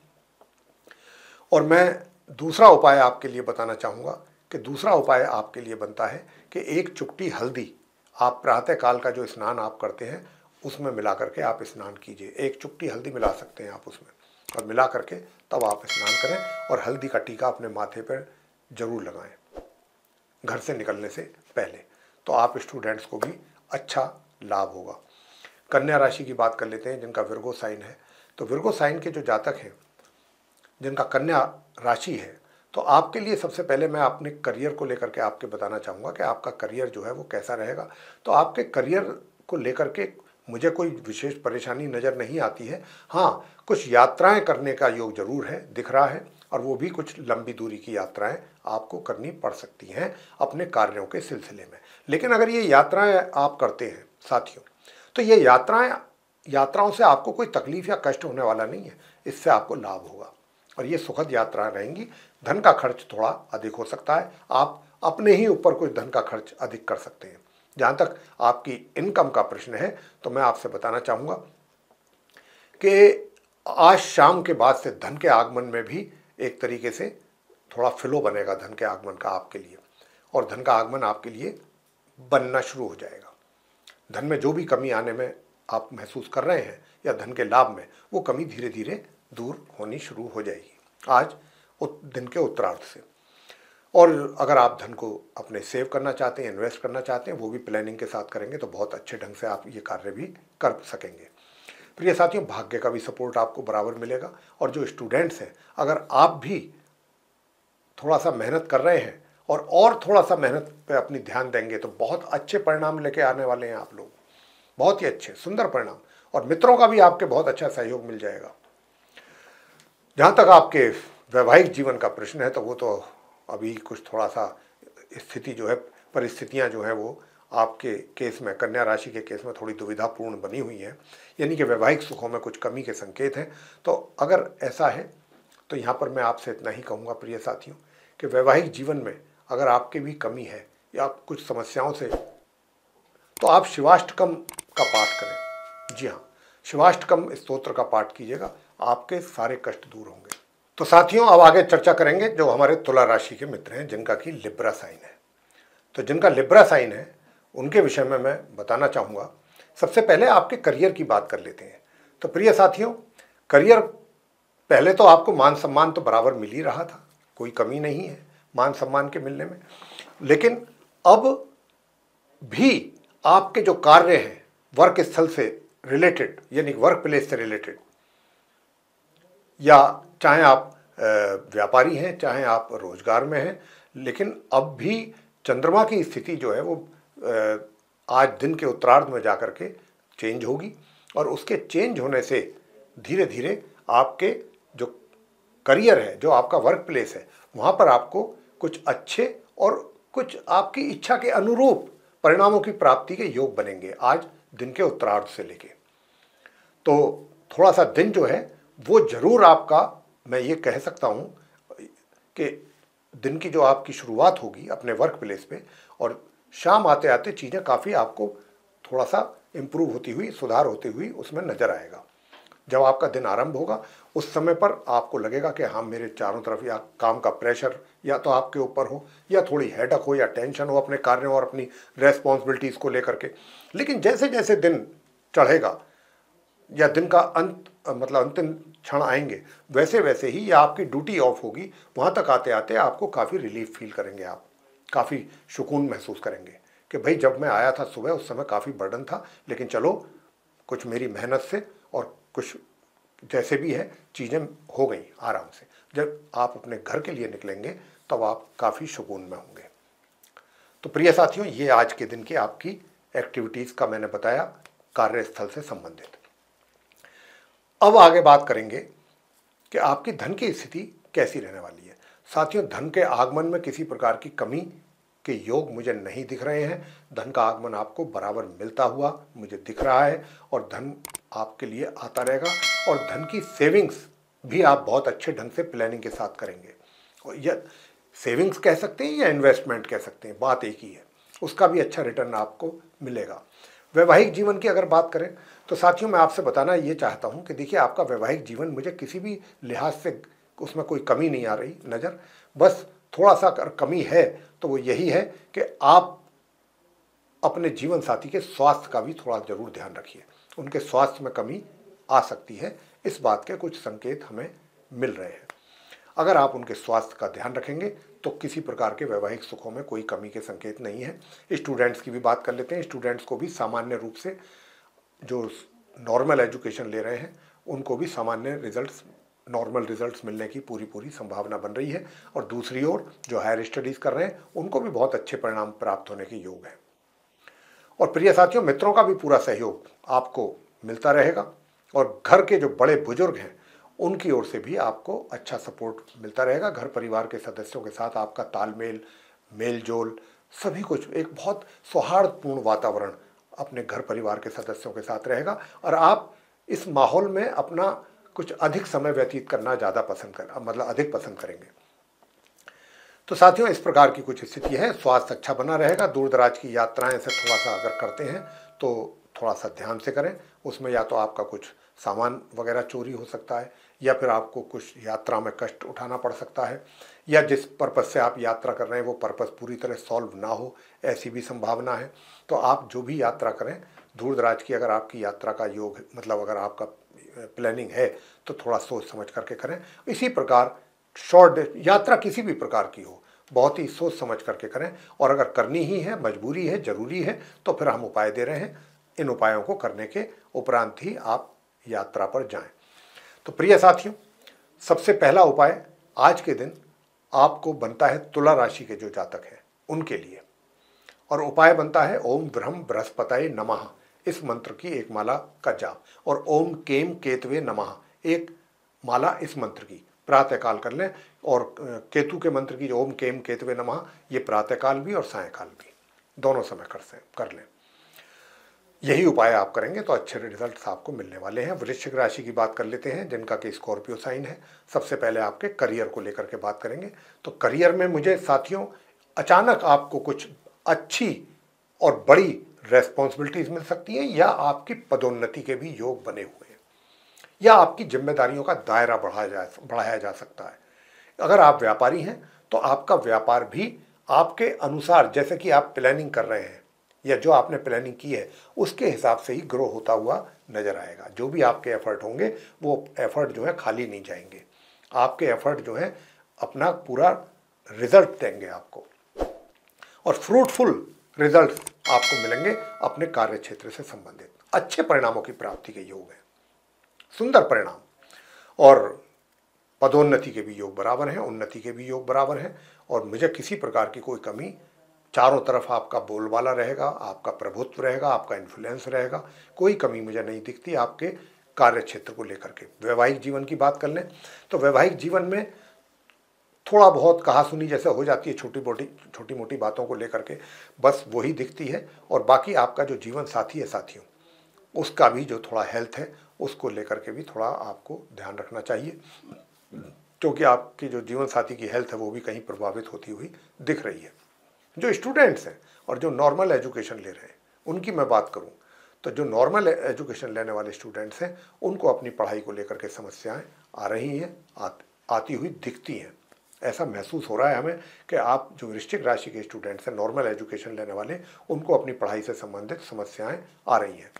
और मैं दूसरा उपाय आपके लिए बताना चाहूँगा कि दूसरा उपाय आपके लिए बनता है कि एक चुटकी हल्दी आप प्रातः काल का जो स्नान आप करते हैं उसमें मिला करके आप स्नान कीजिए। एक चुटकी हल्दी मिला सकते हैं आप उसमें, और मिला करके तब आप स्नान करें और हल्दी का टीका अपने माथे पर जरूर लगाएं घर से निकलने से पहले, तो आप स्टूडेंट्स को भी अच्छा लाभ होगा। कन्या राशि की बात कर लेते हैं, जिनका विर्गो साइन है। तो विर्गो साइन के जो जातक हैं जिनका कन्या राशि है, तो आपके लिए सबसे पहले मैं अपने करियर को लेकर के आपके बताना चाहूँगा कि आपका करियर जो है वो कैसा रहेगा। तो आपके करियर को लेकर के मुझे कोई विशेष परेशानी नज़र नहीं आती है। हाँ, कुछ यात्राएं करने का योग जरूर है, दिख रहा है, और वो भी कुछ लंबी दूरी की यात्राएं आपको करनी पड़ सकती हैं अपने कार्यों के सिलसिले में। लेकिन अगर ये यात्राएं आप करते हैं साथियों, तो ये यात्राओं से आपको कोई तकलीफ या कष्ट होने वाला नहीं है, इससे आपको लाभ होगा और ये सुखद यात्राएं रहेंगी। धन का खर्च थोड़ा अधिक हो सकता है, आप अपने ही ऊपर कुछ धन का खर्च अधिक कर सकते हैं। जहाँ तक आपकी इनकम का प्रश्न है, तो मैं आपसे बताना चाहूँगा कि आज शाम के बाद से धन के आगमन में भी एक तरीके से थोड़ा फ्लो बनेगा धन के आगमन का आपके लिए, और धन का आगमन आपके लिए बनना शुरू हो जाएगा। धन में जो भी कमी आने में आप महसूस कर रहे हैं या धन के लाभ में, वो कमी धीरे धीरे दूर होनी शुरू हो जाएगी आज दिन के उत्तरार्ध से। और अगर आप धन को अपने सेव करना चाहते हैं, इन्वेस्ट करना चाहते हैं, वो भी प्लानिंग के साथ करेंगे तो बहुत अच्छे ढंग से आप ये कार्य भी कर सकेंगे। प्रिय साथियों, भाग्य का भी सपोर्ट आपको बराबर मिलेगा। और जो स्टूडेंट्स हैं, अगर आप भी थोड़ा सा मेहनत कर रहे हैं और थोड़ा सा मेहनत पे अपनी ध्यान देंगे तो बहुत अच्छे परिणाम लेके आने वाले हैं आप लोग, बहुत ही अच्छे सुंदर परिणाम। और मित्रों का भी आपके बहुत अच्छा सहयोग मिल जाएगा। जहाँ तक आपके वैवाहिक जीवन का प्रश्न है, तो वो तो अभी कुछ थोड़ा सा स्थिति जो है, परिस्थितियाँ जो हैं वो आपके केस में, कन्या राशि के केस में थोड़ी दुविधापूर्ण बनी हुई है, यानी कि वैवाहिक सुखों में कुछ कमी के संकेत हैं। तो अगर ऐसा है तो यहाँ पर मैं आपसे इतना ही कहूँगा प्रिय साथियों कि वैवाहिक जीवन में अगर आपके भी कमी है या कुछ समस्याओं से, तो आप शिवाष्टकम का पाठ करें। जी हाँ, शिवाष्टकम स्तोत्र का पाठ कीजिएगा, आपके सारे कष्ट दूर होंगे। तो साथियों, अब आगे चर्चा करेंगे जो हमारे तुला राशि के मित्र हैं जिनका कि लिब्रा साइन है। तो जिनका लिब्रा साइन है उनके विषय में मैं बताना चाहूँगा। सबसे पहले आपके करियर की बात कर लेते हैं। तो प्रिय साथियों, करियर, पहले तो आपको मान सम्मान तो बराबर मिल ही रहा था, कोई कमी नहीं है मान सम्मान के मिलने में। लेकिन अब भी आपके जो कार्य हैं वर्क स्थल से रिलेटेड, यानी वर्क प्लेस से रिलेटेड, या चाहे आप व्यापारी हैं, चाहे आप रोजगार में हैं, लेकिन अब भी चंद्रमा की स्थिति जो है वो आज दिन के उत्तरार्ध में जाकर के चेंज होगी, और उसके चेंज होने से धीरे धीरे आपके जो करियर है, जो आपका वर्क प्लेस है, वहाँ पर आपको कुछ अच्छे और कुछ आपकी इच्छा के अनुरूप परिणामों की प्राप्ति के योग बनेंगे आज दिन के उत्तरार्ध से लेके। तो थोड़ा सा दिन जो है वो जरूर आपका, मैं ये कह सकता हूँ कि दिन की जो आपकी शुरुआत होगी अपने वर्क प्लेस पे, और शाम आते आते चीज़ें काफ़ी आपको थोड़ा सा इम्प्रूव होती हुई, सुधार होती हुई उसमें नज़र आएगा। जब आपका दिन आरंभ होगा उस समय पर आपको लगेगा कि हाँ, मेरे चारों तरफ या काम का प्रेशर या तो आपके ऊपर हो, या थोड़ी हेडक हो, या टेंशन हो अपने कार्यों और अपनी रेस्पॉन्सिबिलिटीज़ को लेकर के। लेकिन जैसे जैसे दिन चढ़ेगा या दिन का अंत, मतलब अंतिम क्षण आएंगे, वैसे वैसे ही या आपकी ड्यूटी ऑफ होगी, वहाँ तक आते आते आपको काफ़ी रिलीफ फील करेंगे, आप काफ़ी सुकून महसूस करेंगे कि भाई जब मैं आया था सुबह उस समय काफ़ी बर्डन था, लेकिन चलो कुछ मेरी मेहनत से और कुछ जैसे भी है चीज़ें हो गई आराम से। जब आप अपने घर के लिए निकलेंगे तब आप काफ़ी सुकून में होंगे। तो प्रिय साथियों, ये आज के दिन की आपकी एक्टिविटीज़ का मैंने बताया कार्यस्थल से संबंधित। अब आगे बात करेंगे कि आपकी धन की स्थिति कैसी रहने वाली है। साथियों, धन के आगमन में किसी प्रकार की कमी के योग मुझे नहीं दिख रहे हैं। धन का आगमन आपको बराबर मिलता हुआ मुझे दिख रहा है, और धन आपके लिए आता रहेगा, और धन की सेविंग्स भी आप बहुत अच्छे ढंग से प्लानिंग के साथ करेंगे। और यह सेविंग्स कह सकते हैं या इन्वेस्टमेंट कह सकते हैं, बात एक ही है, उसका भी अच्छा रिटर्न आपको मिलेगा। वैवाहिक जीवन की अगर बात करें तो साथियों, मैं आपसे बताना ये चाहता हूँ कि देखिए, आपका वैवाहिक जीवन मुझे किसी भी लिहाज से उसमें कोई कमी नहीं आ रही नज़र। बस थोड़ा सा अगर कमी है तो वो यही है कि आप अपने जीवन साथी के स्वास्थ्य का भी थोड़ा जरूर ध्यान रखिए। उनके स्वास्थ्य में कमी आ सकती है, इस बात के कुछ संकेत हमें मिल रहे हैं। अगर आप उनके स्वास्थ्य का ध्यान रखेंगे तो किसी प्रकार के वैवाहिक सुखों में कोई कमी के संकेत नहीं है। स्टूडेंट्स की भी बात कर लेते हैं। स्टूडेंट्स को भी सामान्य रूप से, जो नॉर्मल एजुकेशन ले रहे हैं, उनको भी सामान्य रिजल्ट्स, नॉर्मल रिजल्ट्स मिलने की पूरी संभावना बन रही है। और दूसरी ओर जो हायर स्टडीज़ कर रहे हैं उनको भी बहुत अच्छे परिणाम प्राप्त होने के योग है। और प्रिय साथियों, मित्रों का भी पूरा सहयोग आपको मिलता रहेगा, और घर के जो बड़े बुजुर्ग हैं उनकी ओर से भी आपको अच्छा सपोर्ट मिलता रहेगा। घर परिवार के सदस्यों के साथ आपका तालमेल, मेलजोल, सभी कुछ एक बहुत सौहार्दपूर्ण वातावरण अपने घर परिवार के सदस्यों के साथ रहेगा, और आप इस माहौल में अपना कुछ अधिक समय व्यतीत करना अधिक पसंद करेंगे। तो साथियों, इस प्रकार की कुछ स्थिति है। स्वास्थ्य अच्छा बना रहेगा। दूर दराज की यात्राएं से थोड़ा सा अगर करते हैं तो थोड़ा सा ध्यान से करें। उसमें या तो आपका कुछ सामान वगैरह चोरी हो सकता है, या फिर आपको कुछ यात्रा में कष्ट उठाना पड़ सकता है, या जिस पर्पज़ से आप यात्रा कर रहे हैं वो पर्पज़ पूरी तरह सॉल्व ना हो, ऐसी भी संभावना है। तो आप जो भी यात्रा करें, दूर दराज की अगर आपकी यात्रा का योग, मतलब अगर आपका प्लानिंग है तो थोड़ा सोच समझ करके करें। इसी प्रकार शॉर्ट यात्रा किसी भी प्रकार की हो, बहुत ही सोच समझ करके करें। और अगर करनी ही है, मजबूरी है, ज़रूरी है, तो फिर हम उपाय दे रहे हैं। इन उपायों को करने के उपरांत ही आप यात्रा पर जाएं। तो प्रिय साथियों, सबसे पहला उपाय आज के दिन आपको बनता है तुला राशि के जो जातक हैं उनके लिए, और उपाय बनता है ओम ब्रह्म बृहस्पतये नमः, इस मंत्र की एक माला का जाप, और ओम केम केतवे नमः एक माला इस मंत्र की प्रातःकाल कर लें। और केतु के मंत्र की जो ओम केम केतवे नमः, ये प्रातःकाल भी और सायंकाल भी दोनों समय कर लें। यही उपाय आप करेंगे तो अच्छे रिजल्ट्स आपको मिलने वाले हैं। वृश्चिक राशि की बात कर लेते हैं, जिनका कि स्कॉर्पियो साइन है। सबसे पहले आपके करियर को लेकर के बात करेंगे। तो करियर में मुझे साथियों अचानक आपको कुछ अच्छी और बड़ी रेस्पॉन्सिबिलिटीज मिल सकती हैं, या आपकी पदोन्नति के भी योग बने हुए हैं, या आपकी जिम्मेदारियों का दायरा बढ़ाया जा सकता है। अगर आप व्यापारी हैं तो आपका व्यापार भी आपके अनुसार, जैसे कि आप प्लानिंग कर रहे हैं या जो आपने प्लानिंग की है उसके हिसाब से ही ग्रो होता हुआ नजर आएगा। जो भी आपके एफर्ट होंगे वो एफर्ट जो है खाली नहीं जाएंगे। आपके एफर्ट जो है अपना पूरा रिजल्ट देंगे आपको, और फ्रूटफुल रिजल्ट आपको मिलेंगे अपने कार्य क्षेत्र से संबंधित। अच्छे परिणामों की प्राप्ति के योग हैं, सुंदर परिणाम, और पदोन्नति के भी योग बराबर हैं, उन्नति के भी योग बराबर हैं, और मुझे किसी प्रकार की कोई कमी, चारों तरफ आपका बोलबाला रहेगा, आपका प्रभुत्व रहेगा, आपका इन्फ्लुएंस रहेगा, कोई कमी मुझे नहीं दिखती आपके कार्य क्षेत्र को लेकर के। वैवाहिक जीवन की बात कर लें तो वैवाहिक जीवन में थोड़ा बहुत कहा सुनी जैसे हो जाती है, छोटी मोटी बातों को लेकर के बस वही दिखती है, और बाकी आपका जो जीवन साथी है साथियों, उसका भी जो थोड़ा हेल्थ है उसको लेकर के भी थोड़ा आपको ध्यान रखना चाहिए, क्योंकि आपकी जो जीवन साथी की हेल्थ है वो भी कहीं प्रभावित होती हुई दिख रही है। जो स्टूडेंट्स हैं और जो नॉर्मल एजुकेशन ले रहे हैं उनकी मैं बात करूं तो जो नॉर्मल एजुकेशन लेने वाले स्टूडेंट्स हैं उनको अपनी पढ़ाई को लेकर के समस्याएं आ रही हैं, आती हुई दिखती हैं। ऐसा महसूस हो रहा है हमें कि आप जो वृश्चिक राशि के स्टूडेंट्स हैं, नॉर्मल एजुकेशन लेने वाले, उनको अपनी पढ़ाई से संबंधित समस्याएं आ रही हैं,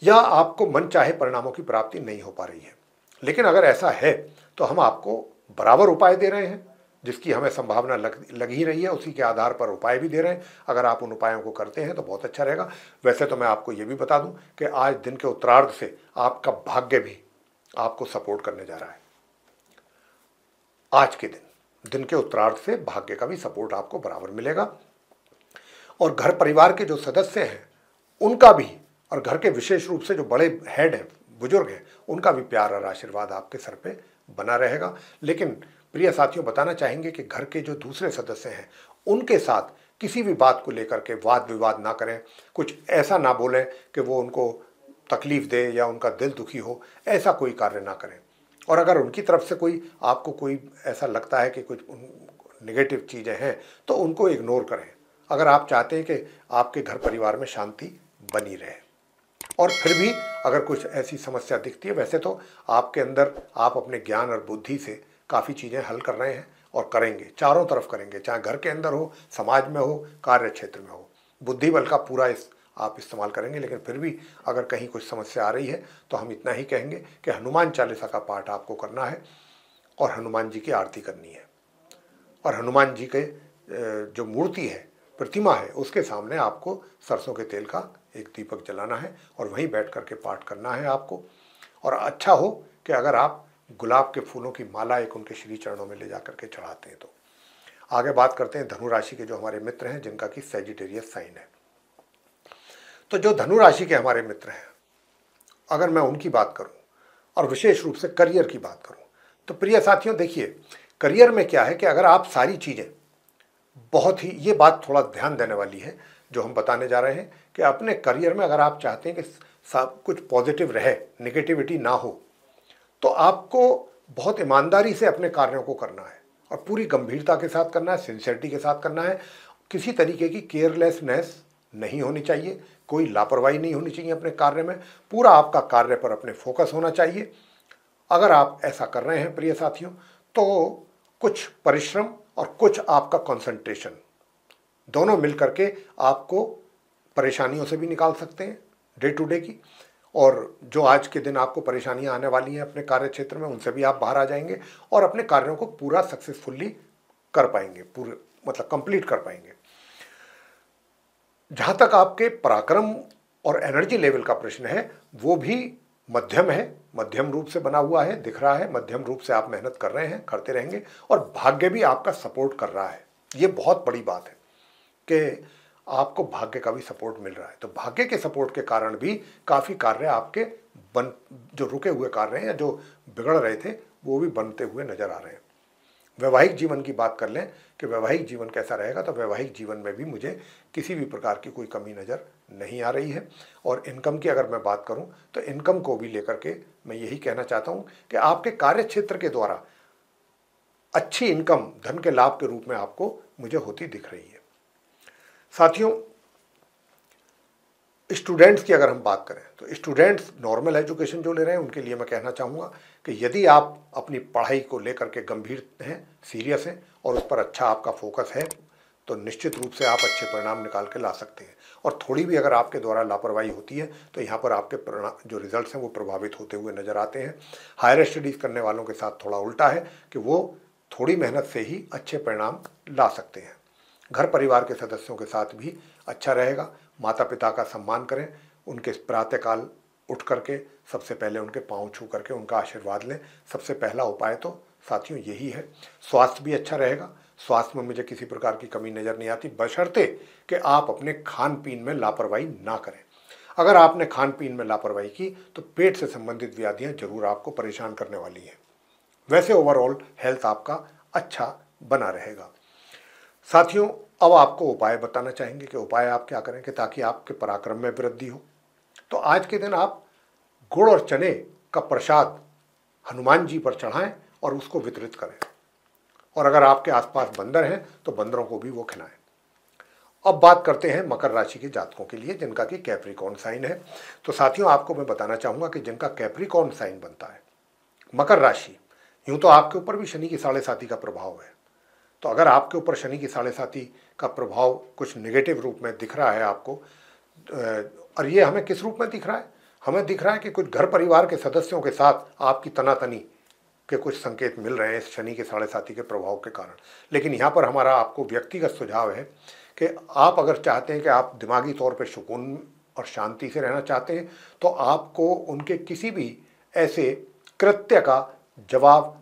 या आपको मन चाहे परिणामों की प्राप्ति नहीं हो पा रही है। लेकिन अगर ऐसा है तो हम आपको बराबर उपाय दे रहे हैं, जिसकी हमें संभावना लग ही रही है, उसी के आधार पर उपाय भी दे रहे हैं। अगर आप उन उपायों को करते हैं तो बहुत अच्छा रहेगा। वैसे तो मैं आपको ये भी बता दूं कि आज दिन के उत्तरार्ध से आपका भाग्य भी आपको सपोर्ट करने जा रहा है। आज के दिन के उत्तरार्ध से भाग्य का भी सपोर्ट आपको बराबर मिलेगा, और घर परिवार के जो सदस्य हैं उनका भी, और घर के विशेष रूप से जो बड़े हेड हैं, बुजुर्ग हैं, उनका भी प्यार और आशीर्वाद आपके सर पे बना रहेगा। लेकिन प्रिय साथियों, बताना चाहेंगे कि घर के जो दूसरे सदस्य हैं उनके साथ किसी भी बात को लेकर के वाद विवाद ना करें, कुछ ऐसा ना बोलें कि वो उनको तकलीफ दे या उनका दिल दुखी हो, ऐसा कोई कार्य ना करें। और अगर उनकी तरफ से आपको कोई ऐसा लगता है कि कुछ नेगेटिव चीज़ें हैं तो उनको इग्नोर करें, अगर आप चाहते हैं कि आपके घर परिवार में शांति बनी रहे। और फिर भी अगर कुछ ऐसी समस्या दिखती है, वैसे तो आपके अंदर आप अपने ज्ञान और बुद्धि से काफ़ी चीज़ें हल कर रहे हैं और करेंगे, चारों तरफ करेंगे, चाहे घर के अंदर हो, समाज में हो, कार्य क्षेत्र में हो, बुद्धि बल का पूरा आप इस्तेमाल करेंगे। लेकिन फिर भी अगर कहीं कुछ समस्या आ रही है तो हम इतना ही कहेंगे कि हनुमान चालीसा का पाठ आपको करना है और हनुमान जी की आरती करनी है, और हनुमान जी के जो मूर्ति है, प्रतिमा है, उसके सामने आपको सरसों के तेल का एक दीपक जलाना है और वहीं बैठ करके पाठ करना है आपको। और अच्छा हो कि अगर आप गुलाब के फूलों की माला एक उनके श्री चरणों में ले जा करके चढ़ाते हैं। तो आगे बात करते हैं धनु राशि के जो हमारे मित्र हैं, जिनका कि सैजिटेरियस साइन है। तो जो धनु राशि के हमारे मित्र हैं, अगर मैं उनकी बात करूं और विशेष रूप से करियर की बात करूं, तो प्रिय साथियों देखिए, करियर में क्या है कि अगर आप सारी चीज़ें बहुत ही, ये बात थोड़ा ध्यान देने वाली है जो हम बताने जा रहे हैं, कि अपने करियर में अगर आप चाहते हैं कि सब कुछ पॉजिटिव रहे, नेगेटिविटी ना हो, तो आपको बहुत ईमानदारी से अपने कार्यों को करना है और पूरी गंभीरता के साथ करना है, सिंसियरिटी के साथ करना है। किसी तरीके की केयरलेसनेस नहीं होनी चाहिए, कोई लापरवाही नहीं होनी चाहिए अपने कार्य में, पूरा आपका कार्य पर अपने फोकस होना चाहिए। अगर आप ऐसा कर रहे हैं प्रिय साथियों, तो कुछ परिश्रम और कुछ आपका कंसंट्रेशन दोनों मिलकर के आपको परेशानियों से भी निकाल सकते हैं डे टू डे की, और जो आज के दिन आपको परेशानियां आने वाली हैं अपने कार्य क्षेत्र में, उनसे भी आप बाहर आ जाएंगे और अपने कार्यों को पूरा सक्सेसफुली कर पाएंगे, पूरे मतलब कंप्लीट कर पाएंगे। जहां तक आपके पराक्रम और एनर्जी लेवल का प्रश्न है, वो भी मध्यम है, मध्यम रूप से बना हुआ है, दिख रहा है, मध्यम रूप से आप मेहनत कर रहे हैं, करते रहेंगे, और भाग्य भी आपका सपोर्ट कर रहा है। ये बहुत बड़ी बात है कि आपको भाग्य का भी सपोर्ट मिल रहा है। तो भाग्य के सपोर्ट के कारण भी काफ़ी कार्य आपके जो रुके हुए कार्य हैं या जो बिगड़ रहे थे, वो भी बनते हुए नजर आ रहे हैं। वैवाहिक जीवन की बात कर लें कि वैवाहिक जीवन कैसा रहेगा, तो वैवाहिक जीवन में भी मुझे किसी भी प्रकार की कोई कमी नज़र नहीं आ रही है। और इनकम की अगर मैं बात करूं तो इनकम को भी लेकर के मैं यही कहना चाहता हूं कि आपके कार्य क्षेत्र के द्वारा अच्छी इनकम धन के लाभ के रूप में आपको मुझे होती दिख रही है। साथियों, स्टूडेंट्स की अगर हम बात करें तो स्टूडेंट्स नॉर्मल एजुकेशन जो ले रहे हैं, उनके लिए मैं कहना चाहूँगा कि यदि आप अपनी पढ़ाई को लेकर के गंभीर हैं, सीरियस हैं और उस पर अच्छा आपका फोकस है, तो निश्चित रूप से आप अच्छे परिणाम निकाल के ला सकते हैं। और थोड़ी भी अगर आपके द्वारा लापरवाही होती है तो यहाँ पर आपके परिणाम जो रिजल्ट्स हैं वो प्रभावित होते हुए नजर आते हैं। हायर स्टडीज़ करने वालों के साथ थोड़ा उल्टा है कि वो थोड़ी मेहनत से ही अच्छे परिणाम ला सकते हैं। घर परिवार के सदस्यों के साथ भी अच्छा रहेगा। माता पिता का सम्मान करें, उनके प्रातःकाल उठ करके सबसे पहले उनके पांव छू करके उनका आशीर्वाद लें। सबसे पहला उपाय तो साथियों यही है। स्वास्थ्य भी अच्छा रहेगा। स्वास्थ्य में मुझे किसी प्रकार की कमी नज़र नहीं आती, बशर्ते कि आप अपने खान पीन में लापरवाही ना करें। अगर आपने खान पीन में लापरवाही की तो पेट से संबंधित व्याधियां जरूर आपको परेशान करने वाली हैं। वैसे ओवरऑल हेल्थ आपका अच्छा बना रहेगा। साथियों, अब आपको उपाय बताना चाहेंगे कि उपाय आप क्या करें कि ताकि आपके पराक्रम में वृद्धि हो। तो आज के दिन आप गुड़ और चने का प्रसाद हनुमान जी पर चढ़ाएं और उसको वितरित करें। और अगर आपके आसपास बंदर हैं तो बंदरों को भी वो खिलाएं। अब बात करते हैं मकर राशि के जातकों के लिए जिनका कि कैप्रिकॉर्न साइन है। तो साथियों, आपको मैं बताना चाहूंगा कि जिनका कैप्रिकॉर्न साइन बनता है, मकर राशि, यूं तो आपके ऊपर भी शनि की 7.5 का प्रभाव है। तो अगर आपके ऊपर शनि की 7.5 का प्रभाव कुछ नेगेटिव रूप में दिख रहा है आपको, और ये हमें किस रूप में दिख रहा है? हमें दिख रहा है कि कुछ घर परिवार के सदस्यों के साथ आपकी तनातनी के कुछ संकेत मिल रहे हैं इस शनि के 7.5 के प्रभाव के कारण। लेकिन यहाँ पर हमारा आपको व्यक्तिगत सुझाव है कि आप अगर चाहते हैं कि आप दिमागी तौर पर सुकून और शांति से रहना चाहते हैं तो आपको उनके किसी भी ऐसे कृत्य का जवाब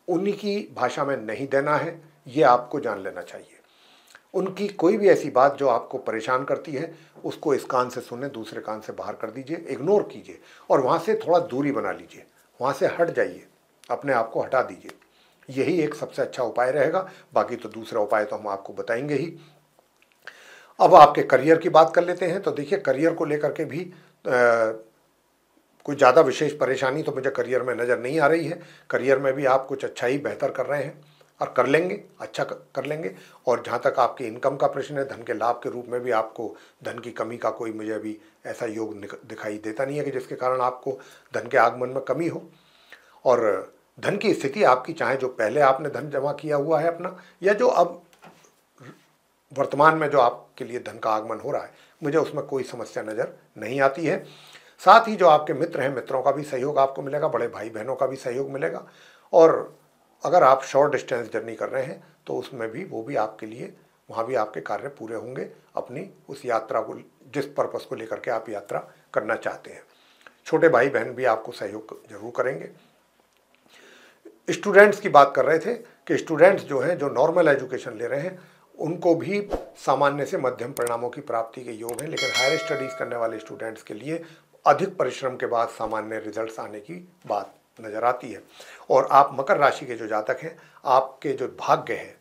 उन्हीं की भाषा में नहीं देना है, ये आपको जान लेना चाहिए। उनकी कोई भी ऐसी बात जो आपको परेशान करती है उसको इस कान से सुने, दूसरे कान से बाहर कर दीजिए, इग्नोर कीजिए और वहाँ से थोड़ा दूरी बना लीजिए, वहाँ से हट जाइए, अपने आप को हटा दीजिए। यही एक सबसे अच्छा उपाय रहेगा। बाकी तो दूसरा उपाय तो हम आपको बताएंगे ही। अब आपके करियर की बात कर लेते हैं। तो देखिए, करियर को लेकर के भी कोई ज़्यादा विशेष परेशानी तो मुझे करियर में नज़र नहीं आ रही है। करियर में भी आप कुछ अच्छा ही बेहतर कर रहे हैं और कर लेंगे, अच्छा कर लेंगे। और जहाँ तक आपकी इनकम का प्रश्न है, धन के लाभ के रूप में भी आपको धन की कमी का कोई मुझे अभी ऐसा योग दिखाई देता नहीं है कि जिसके कारण आपको धन के आगमन में कमी हो। और धन की स्थिति आपकी, चाहे जो पहले आपने धन जमा किया हुआ है अपना, या जो अब वर्तमान में जो आपके लिए धन का आगमन हो रहा है, मुझे उसमें कोई समस्या नज़र नहीं आती है। साथ ही जो आपके मित्र हैं, मित्रों का भी सहयोग आपको मिलेगा, बड़े भाई बहनों का भी सहयोग मिलेगा। और अगर आप शॉर्ट डिस्टेंस जर्नी कर रहे हैं तो उसमें भी वो भी आपके लिए, वहाँ भी आपके कार्य पूरे होंगे अपनी उस यात्रा को, जिस पर्पस को लेकर के आप यात्रा करना चाहते हैं। छोटे भाई बहन भी आपको सहयोग जरूर करेंगे। स्टूडेंट्स की बात कर रहे थे कि स्टूडेंट्स जो हैं, जो नॉर्मल एजुकेशन ले रहे हैं, उनको भी सामान्य से मध्यम परिणामों की प्राप्ति के योग हैं। लेकिन हायर स्टडीज़ करने वाले स्टूडेंट्स के लिए अधिक परिश्रम के बाद सामान्य रिजल्ट्स आने की बात नज़र आती है। और आप मकर राशि के जो जातक हैं, आपके जो भाग्य है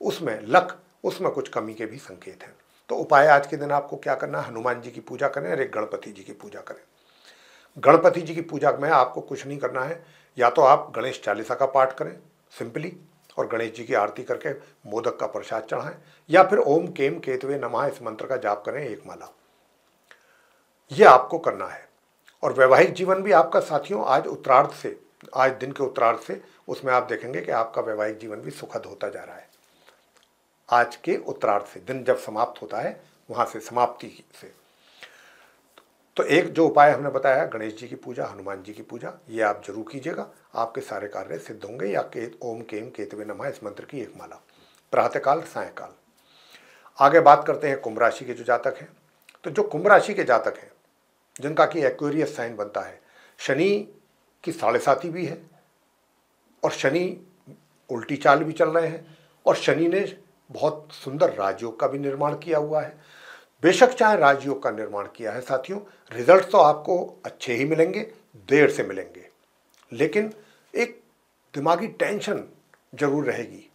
उसमें, लक, उसमें कुछ कमी के भी संकेत हैं। तो उपाय आज के दिन आपको क्या करना है? हनुमान जी की पूजा करें और एक गणपति जी की पूजा करें। गणपति जी की पूजा में आपको कुछ नहीं करना है, या तो आप गणेश चालीसा का पाठ करें सिंपली और गणेश जी की आरती करके मोदक का प्रसाद चढ़ाएं, या फिर ओम केम केतवे नमः इस मंत्र का जाप करें एक माला। ये आपको करना है। और वैवाहिक जीवन भी आपका साथियों आज उत्तरार्ध से, आज दिन के उत्तरार्ध से, उसमें आप देखेंगे कि आपका वैवाहिक जीवन भी सुखद होता जा रहा है। आज के उत्तरार्ध से, दिन जब समाप्त होता है वहाँ से, समाप्ति से। तो एक जो उपाय हमने बताया, गणेश जी की पूजा, हनुमान जी की पूजा, ये आप जरूर कीजिएगा, आपके सारे कार्य सिद्ध होंगे। या ओम केम केतवे नमः इस मंत्र की एक माला, प्रातःकाल सायंकाल। आगे बात करते हैं कुंभ राशि के जो जातक हैं। तो जो कुंभ राशि के जातक हैं जिनका कि एक्वेरियस साइन बनता है, शनि की 7.5 भी है और शनि उल्टी चाल भी चल रहे हैं, और शनि ने बहुत सुंदर राजयोग का भी निर्माण किया हुआ है। बेशक चाहे राजयोग का निर्माण किया है साथियों, रिजल्ट तो आपको अच्छे ही मिलेंगे, देर से मिलेंगे, लेकिन एक दिमागी टेंशन जरूर रहेगी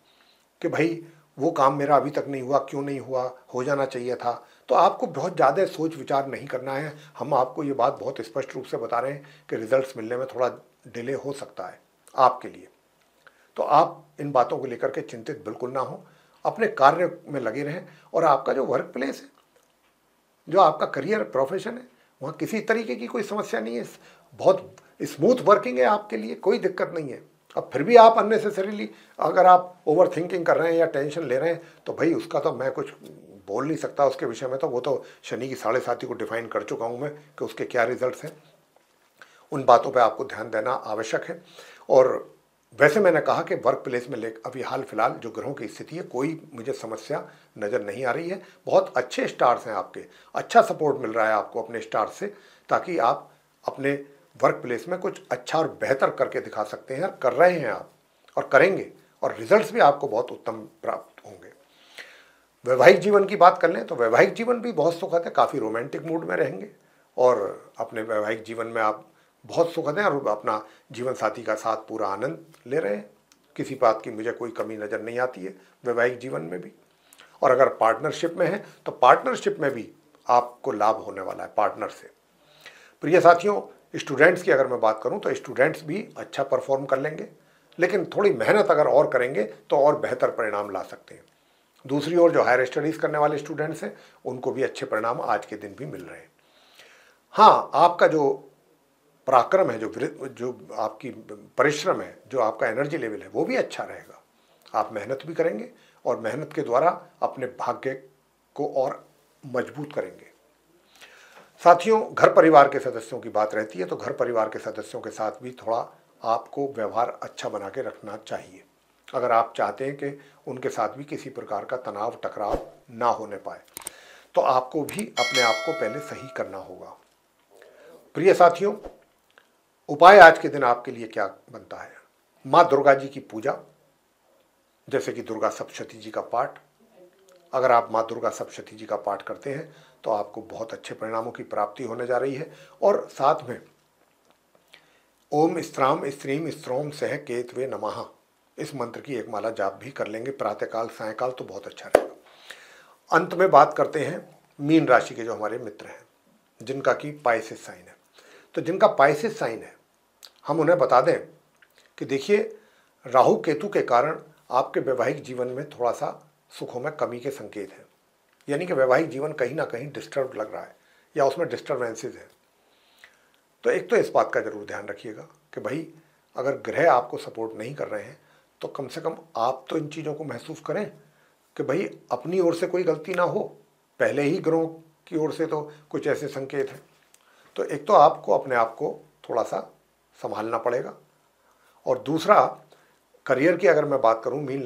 कि भाई वो काम मेरा अभी तक नहीं हुआ, क्यों नहीं हुआ, हो जाना चाहिए था। तो आपको बहुत ज़्यादा सोच विचार नहीं करना है। हम आपको ये बात बहुत स्पष्ट रूप से बता रहे हैं कि रिजल्ट्स मिलने में थोड़ा डिले हो सकता है आपके लिए। तो आप इन बातों को लेकर के चिंतित बिल्कुल ना हो, अपने कार्य में लगे रहें। और आपका जो वर्क प्लेस है, जो आपका करियर प्रोफेशन है, वहाँ किसी तरीके की कोई समस्या नहीं है, बहुत स्मूथ वर्किंग है, आपके लिए कोई दिक्कत नहीं है। अब फिर भी आप अननेसेसरीली अगर आप ओवर थिंकिंग कर रहे हैं या टेंशन ले रहे हैं तो भाई उसका तो मैं कुछ बोल नहीं सकता उसके विषय में। तो वो तो शनि की 7.5 को डिफाइन कर चुका हूँ मैं कि उसके क्या रिजल्ट्स हैं। उन बातों पे आपको ध्यान देना आवश्यक है। और वैसे मैंने कहा कि वर्क प्लेस में ले अभी हाल फिलहाल जो ग्रहों की स्थिति है कोई मुझे समस्या नज़र नहीं आ रही है। बहुत अच्छे स्टार्स हैं आपके, अच्छा सपोर्ट मिल रहा है आपको अपने स्टार्स से, ताकि आप अपने वर्क प्लेस में कुछ अच्छा और बेहतर करके दिखा सकते हैं, और कर रहे हैं आप और करेंगे, और रिजल्ट्स भी आपको बहुत उत्तम प्राप्त होंगे। वैवाहिक जीवन की बात कर लें तो वैवाहिक जीवन भी बहुत सुखद है, काफ़ी रोमांटिक मूड में रहेंगे, और अपने वैवाहिक जीवन में आप बहुत सुखद हैं और अपना जीवन साथी का साथ पूरा आनंद ले रहे हैं। किसी बात की मुझे कोई कमी नज़र नहीं आती है वैवाहिक जीवन में भी। और अगर पार्टनरशिप में है तो पार्टनरशिप में भी आपको लाभ होने वाला है पार्टनर से। प्रिय साथियों, स्टूडेंट्स की अगर मैं बात करूं तो स्टूडेंट्स भी अच्छा परफॉर्म कर लेंगे, लेकिन थोड़ी मेहनत अगर और करेंगे तो और बेहतर परिणाम ला सकते हैं। दूसरी ओर जो हायर स्टडीज़ करने वाले स्टूडेंट्स हैं उनको भी अच्छे परिणाम आज के दिन भी मिल रहे हैं। हाँ, आपका जो पराक्रम है, जो आपकी परिश्रम है, जो आपका एनर्जी लेवल है, वो भी अच्छा रहेगा। आप मेहनत भी करेंगे और मेहनत के द्वारा अपने भाग्य को और मजबूत करेंगे। साथियों, घर परिवार के सदस्यों की बात रहती है तो घर परिवार के सदस्यों के साथ भी थोड़ा आपको व्यवहार अच्छा बना के रखना चाहिए, अगर आप चाहते हैं कि उनके साथ भी किसी प्रकार का तनाव टकराव ना होने पाए, तो आपको भी अपने आप को पहले सही करना होगा। प्रिय साथियों, उपाय आज के दिन आपके लिए क्या बनता है? माँ दुर्गा जी की पूजा, जैसे कि दुर्गा सप्तशती जी का पाठ। अगर आप माँ दुर्गा सप्तशती जी का पाठ करते हैं तो आपको बहुत अच्छे परिणामों की प्राप्ति होने जा रही है। और साथ में ओम स्त्राम स्त्रीम स्त्रोम सह केतवे नमः, इस मंत्र की एक माला जाप भी कर लेंगे प्रातःकाल सायंकाल, तो बहुत अच्छा रहेगा। अंत में बात करते हैं मीन राशि के जो हमारे मित्र हैं, जिनका कि पाइसेस साइन है। तो जिनका पाइसेस साइन है, हम उन्हें बता दें कि देखिए, राहु केतु के कारण आपके वैवाहिक जीवन में थोड़ा सा सुखों में कमी के संकेत हैं, यानी कि वैवाहिक जीवन कहीं ना कहीं डिस्टर्ब लग रहा है या उसमें डिस्टर्बेंसेस हैं। तो एक तो इस बात का जरूर ध्यान रखिएगा कि भाई, अगर ग्रह आपको सपोर्ट नहीं कर रहे हैं तो कम से कम आप तो इन चीज़ों को महसूस करें कि भाई अपनी ओर से कोई गलती ना हो। पहले ही ग्रहों की ओर से तो कुछ ऐसे संकेत हैं, तो एक तो आपको अपने आप को थोड़ा सा संभालना पड़ेगा। और दूसरा, करियर की अगर मैं बात करूं मीन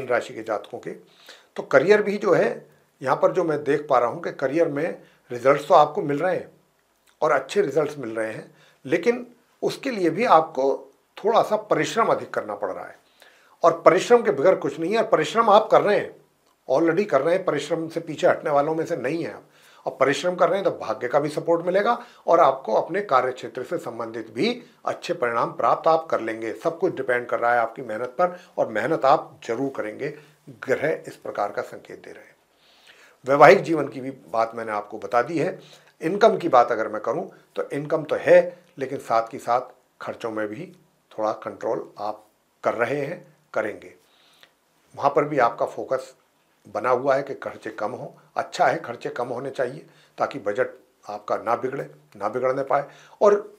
राशि के जातकों के, तो करियर भी जो है यहाँ पर जो मैं देख पा रहा हूँ कि करियर में रिजल्ट्स तो आपको मिल रहे हैं और अच्छे रिजल्ट्स मिल रहे हैं, लेकिन उसके लिए भी आपको थोड़ा सा परिश्रम अधिक करना पड़ रहा है। और परिश्रम के बगैर कुछ नहीं है, और परिश्रम आप कर रहे हैं, ऑलरेडी कर रहे हैं, परिश्रम से पीछे हटने वालों में से नहीं है आप। और परिश्रम कर रहे हैं तो भाग्य का भी सपोर्ट मिलेगा और आपको अपने कार्य क्षेत्र से संबंधित भी अच्छे परिणाम प्राप्त आप कर लेंगे। सब कुछ डिपेंड कर रहा है आपकी मेहनत पर, और मेहनत आप जरूर करेंगे, ग्रह इस प्रकार का संकेत दे रहे हैं। वैवाहिक जीवन की भी बात मैंने आपको बता दी है। इनकम की बात अगर मैं करूं तो इनकम तो है, लेकिन साथ ही साथ खर्चों में भी थोड़ा कंट्रोल आप कर रहे हैं, करेंगे। वहाँ पर भी आपका फोकस बना हुआ है कि खर्चे कम हो। अच्छा है, खर्चे कम होने चाहिए ताकि बजट आपका ना बिगड़ने पाए। और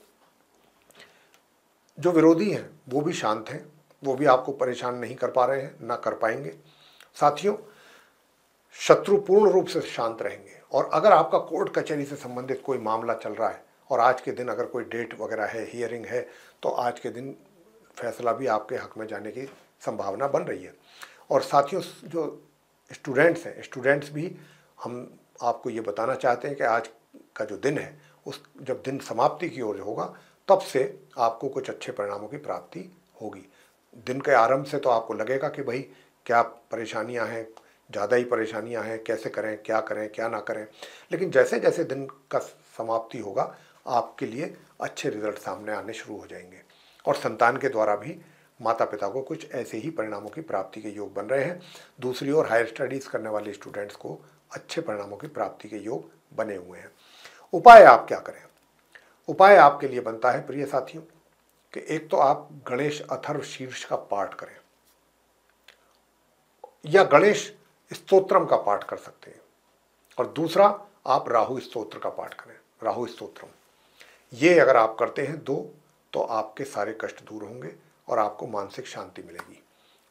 जो विरोधी हैं वो भी शांत हैं, वो भी आपको परेशान नहीं कर पा रहे हैं, ना कर पाएंगे। साथियों, शत्रु पूर्ण रूप से शांत रहेंगे। और अगर आपका कोर्ट कचहरी से संबंधित कोई मामला चल रहा है और आज के दिन अगर कोई डेट वगैरह है, हियरिंग है, तो आज के दिन फैसला भी आपके हक में जाने की संभावना बन रही है। और साथियों, जो स्टूडेंट्स हैं, स्टूडेंट्स भी हम आपको ये बताना चाहते हैं कि आज का जो दिन है, उस जब दिन समाप्ति की ओर होगा तब से आपको कुछ अच्छे परिणामों की प्राप्ति होगी। दिन के आरंभ से तो आपको लगेगा कि भाई क्या परेशानियां हैं, ज़्यादा ही परेशानियां हैं, कैसे करें क्या ना करें, लेकिन जैसे जैसे दिन का समाप्ति होगा आपके लिए अच्छे रिजल्ट सामने आने शुरू हो जाएंगे। और संतान के द्वारा भी माता पिता को कुछ ऐसे ही परिणामों की प्राप्ति के योग बन रहे हैं। दूसरी ओर हायर स्टडीज़ करने वाले स्टूडेंट्स को अच्छे परिणामों की प्राप्ति के योग बने हुए हैं। उपाय आप क्या करें? उपाय आपके लिए बनता है प्रिय साथियों कि एक तो आप गणेश अथर्व शीर्ष का पाठ करें या गणेश स्तोत्रम का पाठ कर सकते हैं, और दूसरा आप राहु स्तोत्र का पाठ करें, राहु स्तोत्रम। ये अगर आप करते हैं दो, तो आपके सारे कष्ट दूर होंगे और आपको मानसिक शांति मिलेगी,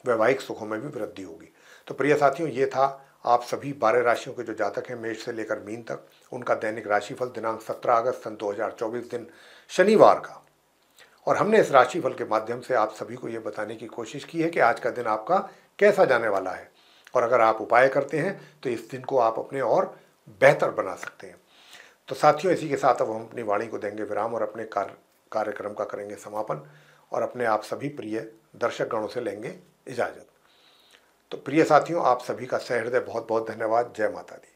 वैवाहिक सुखों में भी वृद्धि होगी। तो प्रिय साथियों, ये था आप सभी 12 राशियों के जो जातक हैं मेष से लेकर मीन तक, उनका दैनिक राशिफल दिनांक 17 अगस्त सन 2024 दिन शनिवार का। और हमने इस राशिफल के माध्यम से आप सभी को ये बताने की कोशिश की है कि आज का दिन आपका कैसा जाने वाला है, और अगर आप उपाय करते हैं तो इस दिन को आप अपने और बेहतर बना सकते हैं। तो साथियों, इसी के साथ अब हम अपनी वाणी को देंगे विराम और अपने कार्यक्रम का करेंगे समापन, और अपने आप सभी प्रिय दर्शक गणों से लेंगे इजाज़त। तो प्रिय साथियों, आप सभी का सहृदय बहुत बहुत धन्यवाद। जय माता दी।